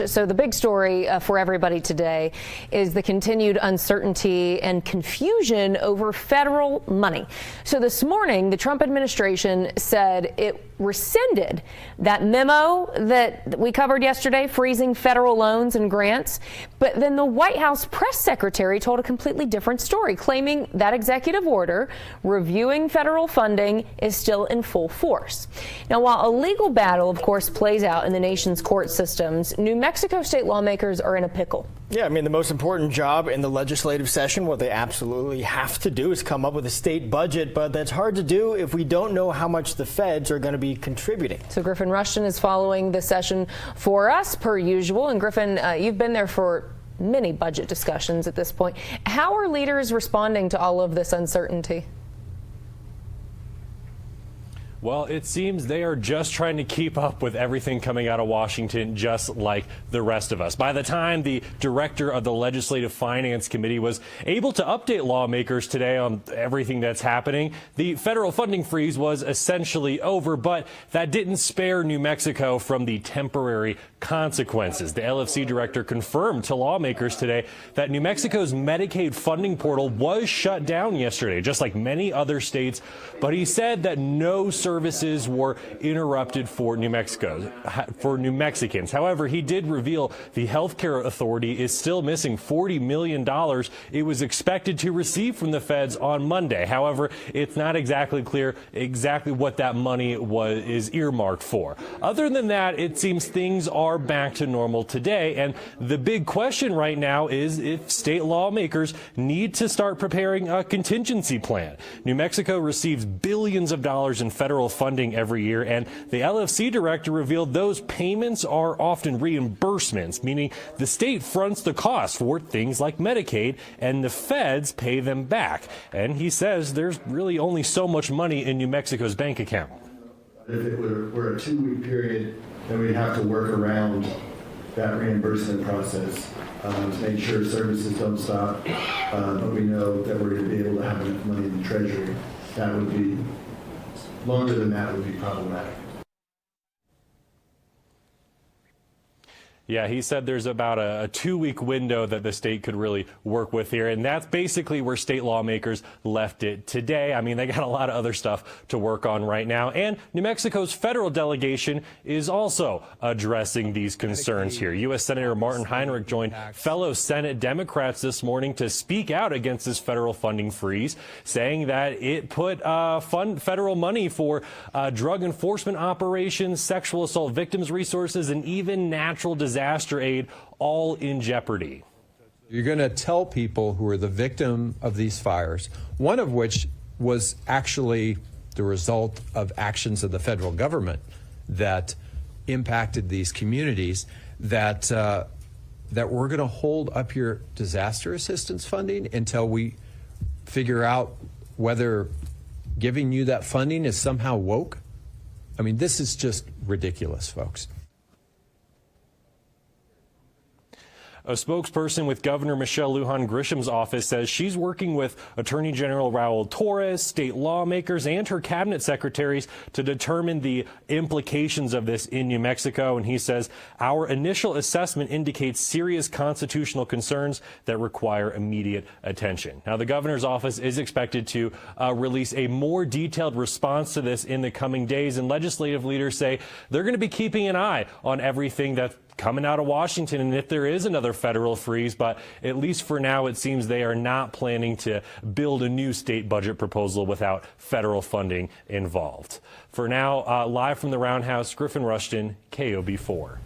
So the big story for everybody today is the continued uncertainty and confusion over federal money. So this morning, the Trump administration said it rescinded that memo that we covered yesterday, freezing federal loans and grants. But then the White House press secretary told a completely different story, claiming that executive order reviewing federal funding is still in full force. Now, while a legal battle, of course, plays out in the nation's court systems, New Mexico state lawmakers are in a pickle. Yeah, I mean, the most important job in the legislative session, what they absolutely have to do is come up with a state budget, but that's hard to do if we don't know how much the feds are going to be contributing. So Griffin Rushton is following the session for us, per usual. And Griffin, you've been there for many budget discussions at this point. How are leaders responding to all of this uncertainty? Well, it seems they are just trying to keep up with everything coming out of Washington, just like the rest of us. By the time the director of the Legislative Finance Committee was able to update lawmakers today on everything that's happening, the federal funding freeze was essentially over, but that didn't spare New Mexico from the temporary consequences. The LFC director confirmed to lawmakers today that New Mexico's Medicaid funding portal was shut down yesterday, just like many other states, but he said that no services were interrupted for New Mexicans. However, he did reveal the healthcare authority is still missing $40 million it was expected to receive from the feds on Monday. However, it's not exactly clear exactly what that money is earmarked for. Other than that, it seems things are back to normal today. And the big question right now is if state lawmakers need to start preparing a contingency plan. New Mexico receives billions of dollars in federal funding every year, and the LFC director revealed those payments are often reimbursements, meaning the state fronts the cost for things like Medicaid and the feds pay them back. And he says there's really only so much money in New Mexico's bank account. If it were a 2-week period, then we'd have to work around that reimbursement process to make sure services don't stop, but we know that we're going to be able to have enough money in the Treasury. That would be longer than that would be problematic. Yeah, he said there's about a 2-week window that the state could really work with here, and that's basically where state lawmakers left it today. I mean, they got a lot of other stuff to work on right now, and New Mexico's federal delegation is also addressing these concerns here. U.S. Senator Martin Heinrich joined fellow Senate Democrats this morning to speak out against this federal funding freeze, saying that it put federal money for drug enforcement operations, sexual assault victims resources, and even natural disaster aid all in jeopardy. You're going to tell people who are the victim of these fires, one of which was actually the result of actions of the federal government that impacted these communities, that that we're going to hold up your disaster assistance funding until we figure out whether giving you that funding is somehow woke? I mean, this is just ridiculous, folks. A spokesperson with Governor Michelle Lujan Grisham's office says she's working with Attorney General Raul Torres, state lawmakers, and her cabinet secretaries to determine the implications of this in New Mexico. And he says our initial assessment indicates serious constitutional concerns that require immediate attention. Now, the governor's office is expected to release a more detailed response to this in the coming days. And legislative leaders say they're going to be keeping an eye on everything that's coming out of Washington and if there is another federal freeze, but at least for now it seems they are not planning to build a new state budget proposal without federal funding involved. For now, live from the Roundhouse, Griffin Rushton, KOB4.